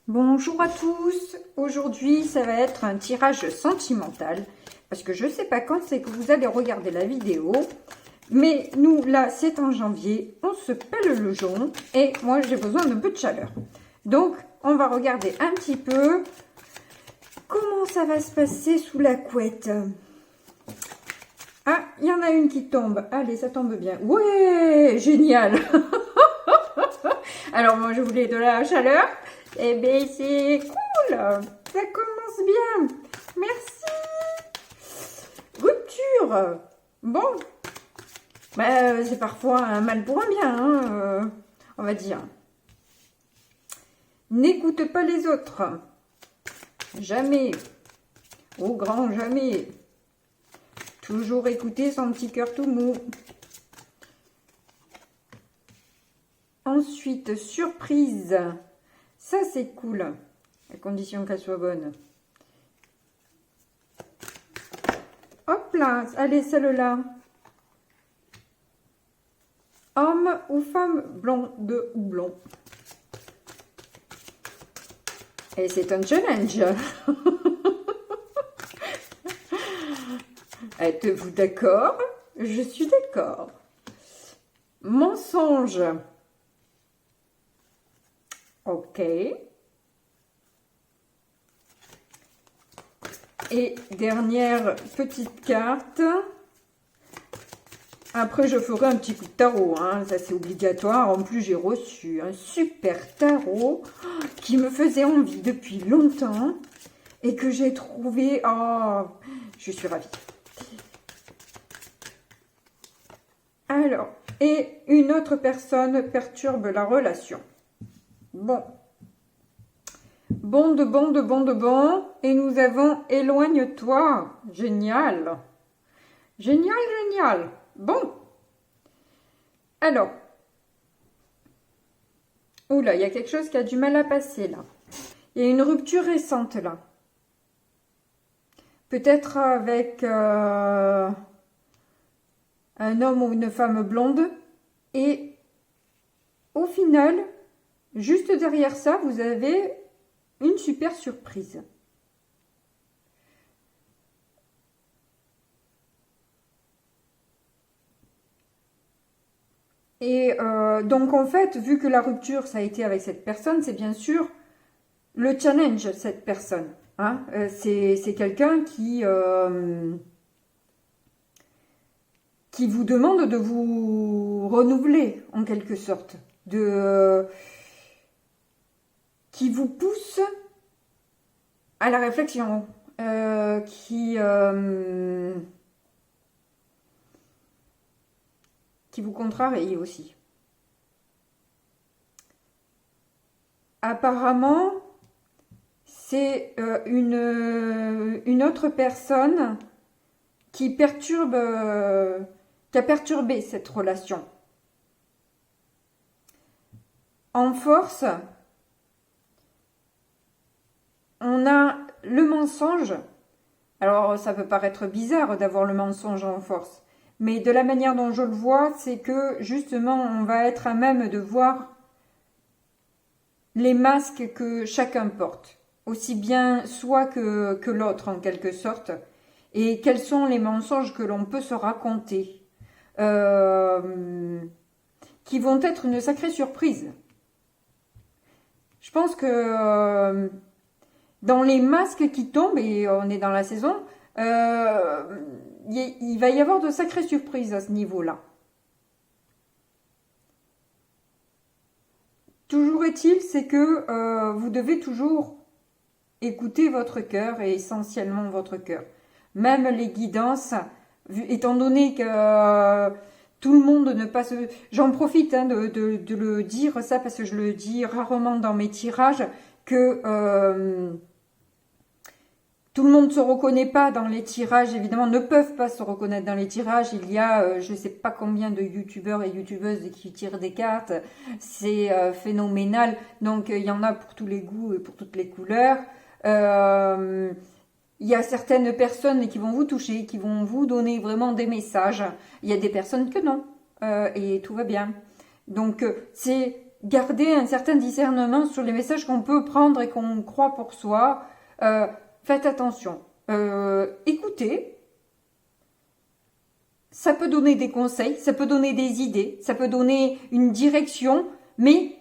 Bonjour à tous, aujourd'hui ça va être un tirage sentimental parce que je ne sais pas quand c'est que vous allez regarder la vidéo, mais nous là c'est en janvier, on se pèle le jonc et moi j'ai besoin d'un peu de chaleur. Donc on va regarder un petit peu comment ça va se passer sous la couette. Ah, il y en a une qui tombe, allez ça tombe bien, ouais génial. Alors moi je voulais de la chaleur. Eh bien, c'est cool. Ça commence bien. Merci. Rupture. Bon. Bah, c'est parfois un mal pour un bien, hein, on va dire. N'écoute pas les autres. Jamais. Au grand jamais. Toujours écouter son petit cœur tout mou. Ensuite, surprise. Ça, c'est cool, à condition qu'elle soit bonne. Hop là, allez, celle-là. Homme ou femme, blonde ou blond. Et c'est un challenge. Êtes-vous d'accord? Je suis d'accord. Mensonge. Ok. Et dernière petite carte. Après, je ferai un petit coup de tarot. Hein. Ça, c'est obligatoire. En plus, j'ai reçu un super tarot qui me faisait envie depuis longtemps. Et que j'ai trouvé... Oh, je suis ravie. Alors, et une autre personne perturbe la relation. Bon. Bon. Et nous avons éloigne-toi. Génial. Génial. Bon. Alors. Oula, il y a quelque chose qui a du mal à passer là. Il y a une rupture récente là. Peut-être avec un homme ou une femme blonde. Et au final... juste derrière ça, vous avez une super surprise. Et donc, en fait, vu que la rupture, ça a été avec cette personne, c'est bien sûr le challenge, cette personne. Hein. C'est quelqu'un qui vous demande de vous renouveler, en quelque sorte. Qui vous pousse à la réflexion, qui vous contrarie aussi. Apparemment, c'est une autre personne qui perturbe, qui a perturbé cette relation. En force, on a le mensonge. Alors, ça peut paraître bizarre d'avoir le mensonge en force. Mais de la manière dont je le vois, c'est que justement, on va être à même de voir les masques que chacun porte. Aussi bien soit que l'autre en quelque sorte. Et quels sont les mensonges que l'on peut se raconter. Qui vont être une sacrée surprise. Je pense que... dans les masques qui tombent, et on est dans la saison, il va y avoir de sacrées surprises à ce niveau-là. Toujours est-il, c'est que vous devez toujours écouter votre cœur, et essentiellement votre cœur. Même les guidances, étant donné que tout le monde ne passe... J'en profite hein, de le dire, ça, parce que je le dis rarement dans mes tirages, que... tout le monde ne se reconnaît pas dans les tirages, évidemment, ne peuvent pas se reconnaître dans les tirages. Il y a, je ne sais pas combien de youtubeurs et youtubeuses qui tirent des cartes. C'est phénoménal. Donc, il y en a pour tous les goûts et pour toutes les couleurs. Il y a certaines personnes qui vont vous toucher, qui vont vous donner vraiment des messages. Il y a des personnes que non. Et tout va bien. Donc, c'est garder un certain discernement sur les messages qu'on peut prendre et qu'on croit pour soi. Faites attention. Écoutez. Ça peut donner des conseils, ça peut donner des idées, ça peut donner une direction, mais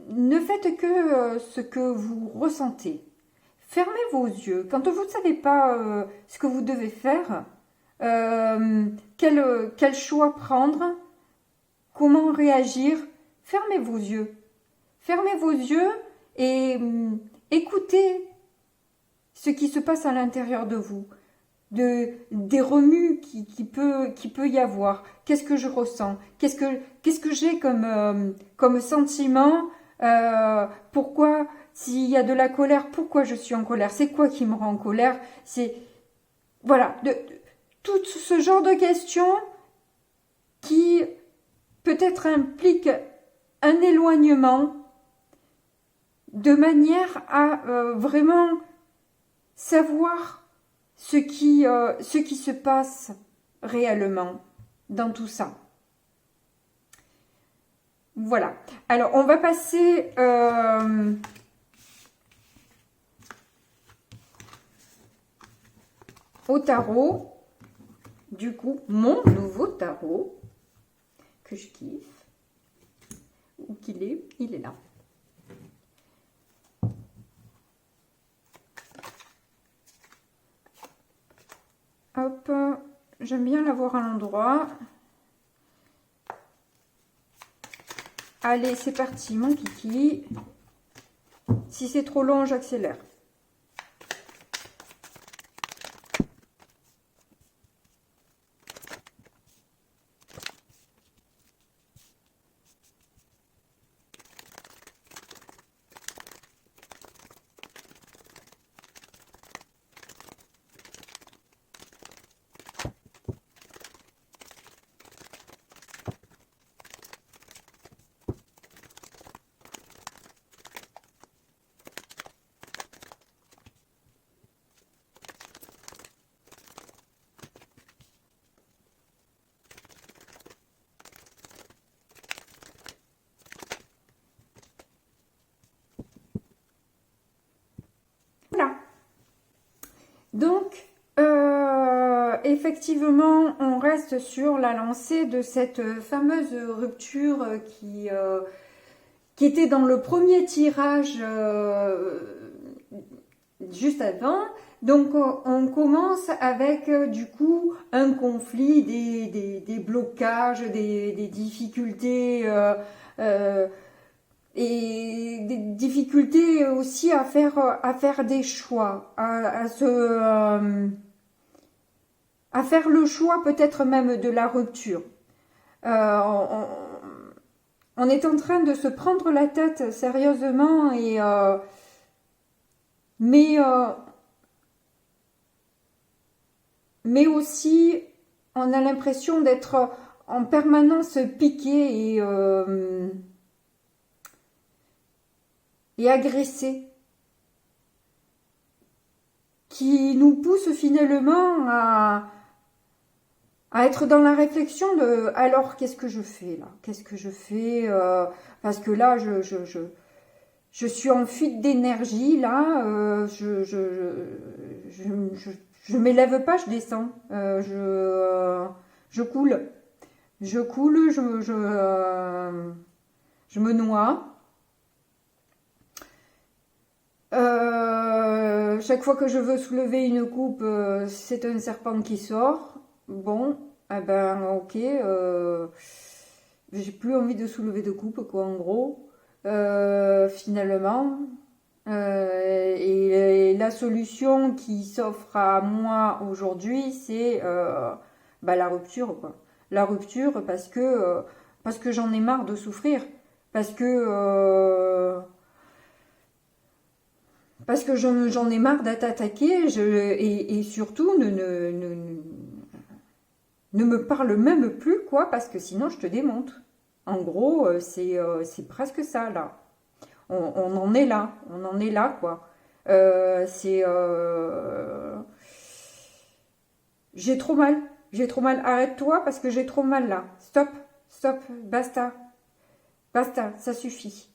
ne faites que ce que vous ressentez. Fermez vos yeux. Quand vous ne savez pas ce que vous devez faire, quel choix prendre, comment réagir, fermez vos yeux. Fermez vos yeux et écoutez ce qui se passe à l'intérieur de vous. Des remues qui peut y avoir. Qu'est-ce que je ressens? Qu'est-ce que j'ai comme sentiment? Pourquoi, s'il y a de la colère, pourquoi je suis en colère? C'est quoi qui me rend en colère? C'est, voilà, tout ce genre de questions qui peut-être impliquent un éloignement de manière à vraiment savoir ce qui se passe réellement dans tout ça. Voilà. Alors, on va passer au tarot. Du coup, mon nouveau tarot que je kiffe. Où qu'il est? Il est là. Hop, j'aime bien l'avoir à l'endroit. Allez, c'est parti, mon kiki. Si c'est trop long, j'accélère. Voilà. Donc, effectivement, on reste sur la lancée de cette fameuse rupture qui était dans le premier tirage juste avant. Donc, on commence avec, du coup, un conflit, des blocages, des difficultés, et des difficultés aussi à faire des choix, à faire le choix peut-être même de la rupture. On est en train de se prendre la tête sérieusement mais aussi on a l'impression d'être en permanence piqué et agressé, qui nous pousse finalement à être dans la réflexion de alors qu'est-ce que je fais là? Qu'est-ce que je fais parce que là je suis en fuite d'énergie là, je m'élève pas, je descends, je coule, je me noie. Chaque fois que je veux soulever une coupe, c'est un serpent qui sort. Bon, eh ben ok, j'ai plus envie de soulever de coupe, quoi, en gros. Finalement. Et la solution qui s'offre à moi aujourd'hui, c'est la rupture, quoi. La rupture parce que j'en ai marre de souffrir. Parce que j'en ai marre d'être attaquée et surtout ne me parle même plus, quoi, parce que sinon je te démonte. En gros, c'est presque ça, là. On en est là, quoi. J'ai trop mal, arrête-toi parce que j'ai trop mal là. Stop, stop, basta, basta, ça suffit.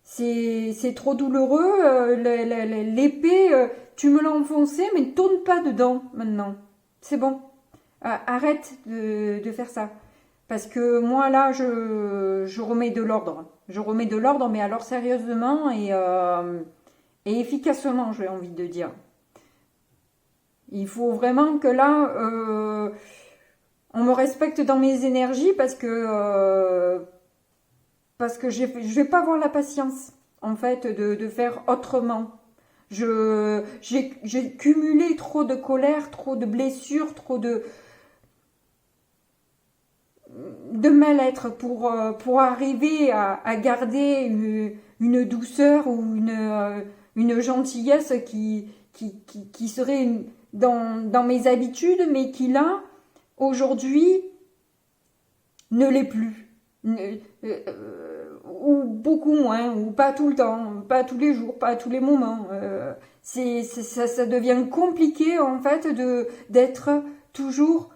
C'est trop douloureux, l'épée, tu me l'as enfoncée, mais ne tourne pas dedans maintenant. C'est bon, arrête de faire ça. Parce que moi là, je remets de l'ordre. Je remets de l'ordre, mais alors sérieusement et efficacement, j'ai envie de dire. Il faut vraiment que là, on me respecte dans mes énergies parce que je vais pas avoir la patience, en fait, de faire autrement. J'ai cumulé trop de colère, trop de blessures, trop de mal-être pour arriver à garder une douceur ou une gentillesse qui serait dans mes habitudes, mais qui là, aujourd'hui, ne l'est plus. Ou beaucoup moins, ou pas tout le temps, pas tous les jours, pas à tous les moments. Ça devient compliqué en fait d'être toujours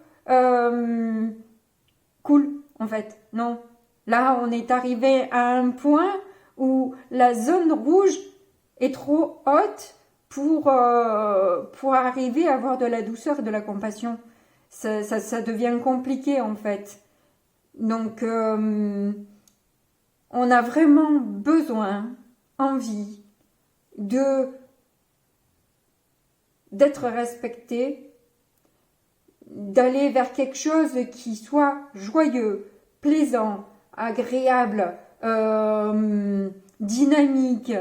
cool en fait. Non. Là, on est arrivé à un point où la zone rouge est trop haute pour arriver à avoir de la douceur et de la compassion. Ça devient compliqué en fait. Donc, on a vraiment besoin, envie, d'être respecté, d'aller vers quelque chose qui soit joyeux, plaisant, agréable, dynamique,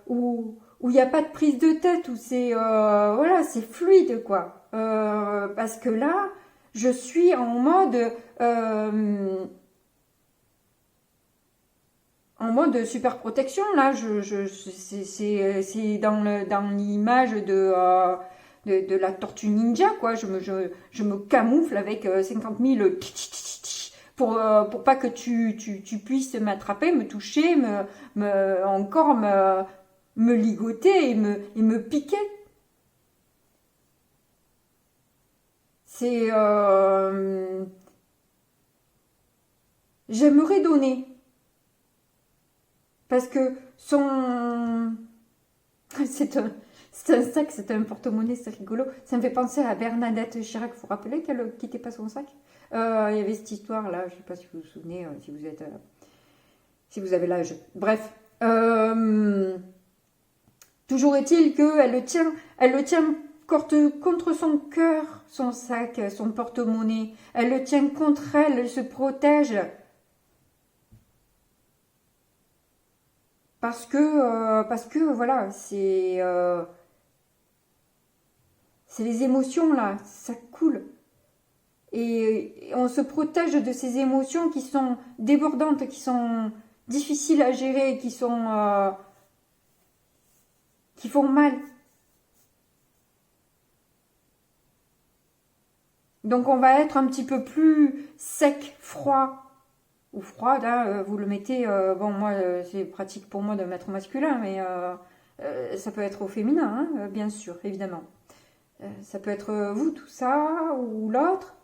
où il n'y a pas de prise de tête, où voilà, c'est fluide quoi. Parce que là, je suis en mode super protection là. C'est dans l'image de la tortue ninja quoi. Je me camoufle avec 50 000 pour pas que tu puisses m'attraper, me toucher, encore me ligoter et me piquer. C'est j'aimerais donner parce que c'est un sac, c'est un porte-monnaie, c'est rigolo. Ça me fait penser à Bernadette Chirac. Vous vous rappelez qu'elle ne quittait pas son sac? Il y avait cette histoire là, je ne sais pas si vous vous souvenez, si vous avez l'âge. Bref, toujours est-il qu'elle le tient contre son cœur, son sac, son porte-monnaie. Elle le tient contre elle se protège. Parce que voilà, c'est les émotions là, ça coule. Et on se protège de ces émotions qui sont débordantes, qui sont difficiles à gérer, qui font mal. Donc on va être un petit peu plus sec, froid ou froide. Hein, vous le mettez. Bon, moi c'est pratique pour moi de mettre au masculin, mais ça peut être au féminin, hein, bien sûr, évidemment. Ça peut être vous, tout ça, ou l'autre.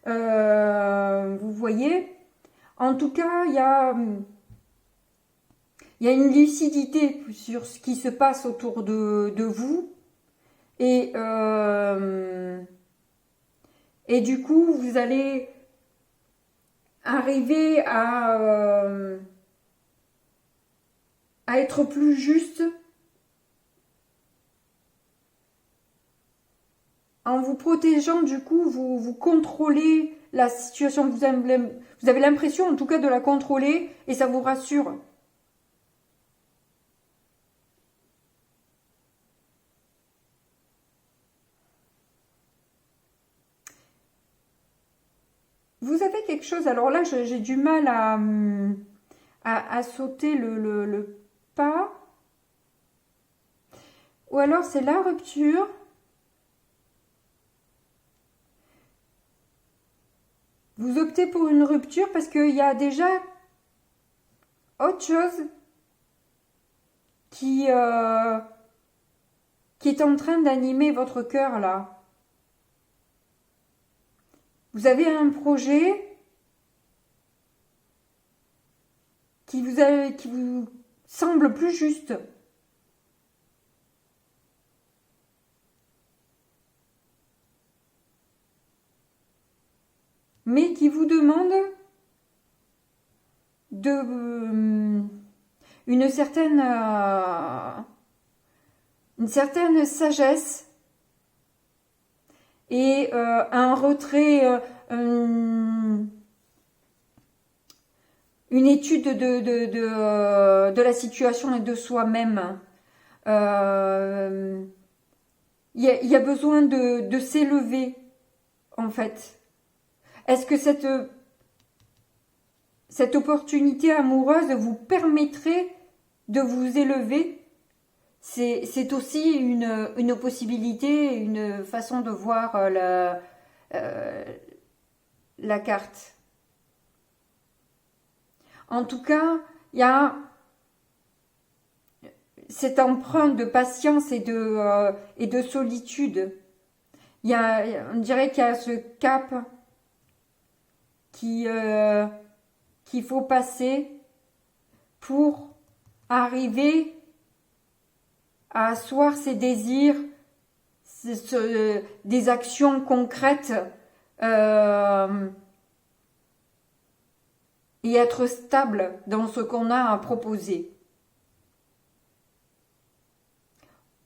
Vous voyez. En tout cas, il y a une lucidité sur ce qui se passe autour de vous. Et du coup, vous allez arriver à être plus juste en vous protégeant. Du coup, vous contrôlez la situation. Vous avez l'impression, en tout cas, de la contrôler et ça vous rassure. Vous avez quelque chose, alors là j'ai du mal à sauter le pas. Ou alors c'est la rupture. Vous optez pour une rupture parce qu'il y a déjà autre chose qui est en train d'animer votre cœur là. Vous avez un projet qui vous semble plus juste. Mais qui vous demande une certaine sagesse et un retrait, une étude de la situation et de soi-même. Il y a besoin de s'élever, en fait. Est-ce que cette opportunité amoureuse vous permettrait de vous élever? C'est aussi une possibilité, une façon de voir la carte. En tout cas, il y a cette empreinte de patience et de solitude. On dirait qu'il y a ce cap qu'il faut passer pour arriver à asseoir ses désirs, des actions concrètes et être stable dans ce qu'on a à proposer.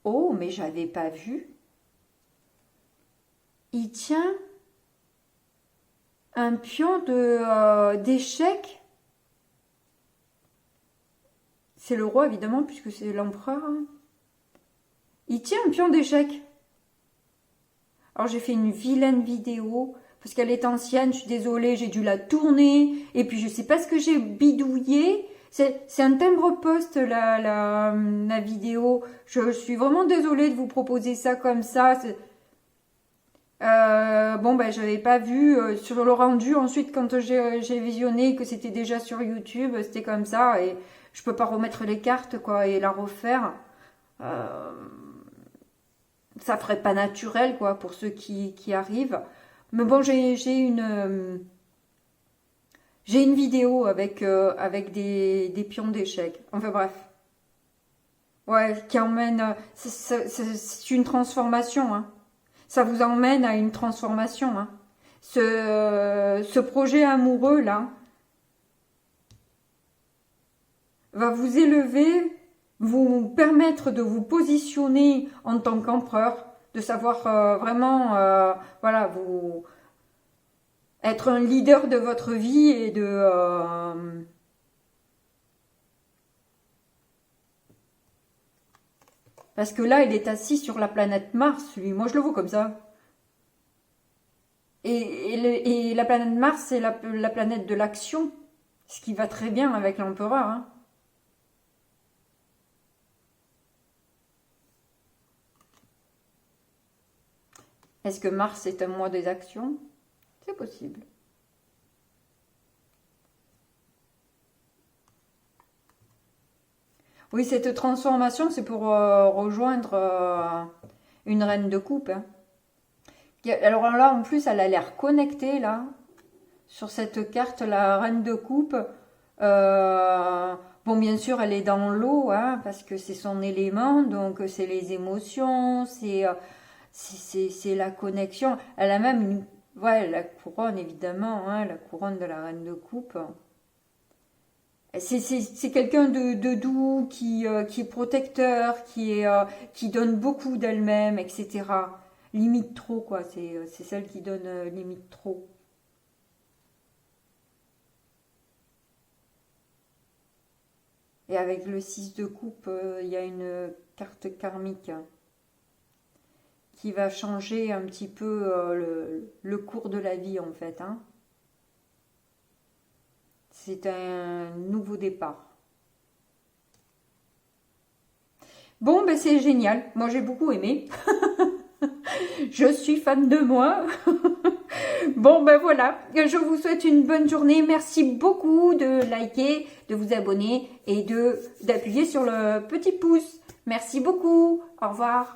Oh, mais j'avais pas vu. Il tient un pion d'échecs. C'est le roi, évidemment, puisque c'est l'empereur. Il tient un pion d'échecs. Alors, j'ai fait une vilaine vidéo, parce qu'elle est ancienne, je suis désolée, j'ai dû la tourner, et puis je sais pas ce que j'ai bidouillé. C'est un timbre-poste, la vidéo. Je suis vraiment désolée de vous proposer ça comme ça. Bon, ben, je n'avais pas vu sur le rendu. Ensuite, quand j'ai visionné que c'était déjà sur YouTube, c'était comme ça. Et je peux pas remettre les cartes, quoi, et la refaire. Ça ferait pas naturel, quoi, pour ceux qui arrivent. Mais bon, j'ai une vidéo avec des pions d'échecs. Enfin bref. Ouais, qui emmène... C'est une transformation, hein. Ça vous emmène à une transformation, hein. Ce projet amoureux, là, va vous élever, vous permettre de vous positionner en tant qu'empereur, de savoir vraiment, voilà, vous être un leader de votre vie et parce que là, il est assis sur la planète Mars, lui. Moi, je le vois comme ça. Et la planète Mars, c'est la planète de l'action, ce qui va très bien avec l'empereur, hein. Est-ce que Mars est un mois des actions? C'est possible. Oui, cette transformation, c'est pour rejoindre une reine de coupe, hein. Alors là, en plus, elle a l'air connectée, là, sur cette carte, la reine de coupe. Bon, bien sûr, elle est dans l'eau, hein, parce que c'est son élément, donc c'est les émotions, c'est la connexion. Elle a même la couronne, évidemment, hein, la couronne de la reine de coupe. C'est quelqu'un de doux, qui est protecteur, qui donne beaucoup d'elle-même, etc. Limite trop, quoi. C'est celle qui donne limite trop. Et avec le 6 de coupe, il y a une carte karmique qui va changer un petit peu le cours de la vie, en fait, hein. C'est un nouveau départ. Bon, ben c'est génial. Moi, j'ai beaucoup aimé. Je suis fan de moi. Bon, ben voilà. Je vous souhaite une bonne journée. Merci beaucoup de liker, de vous abonner et d'appuyer sur le petit pouce. Merci beaucoup. Au revoir.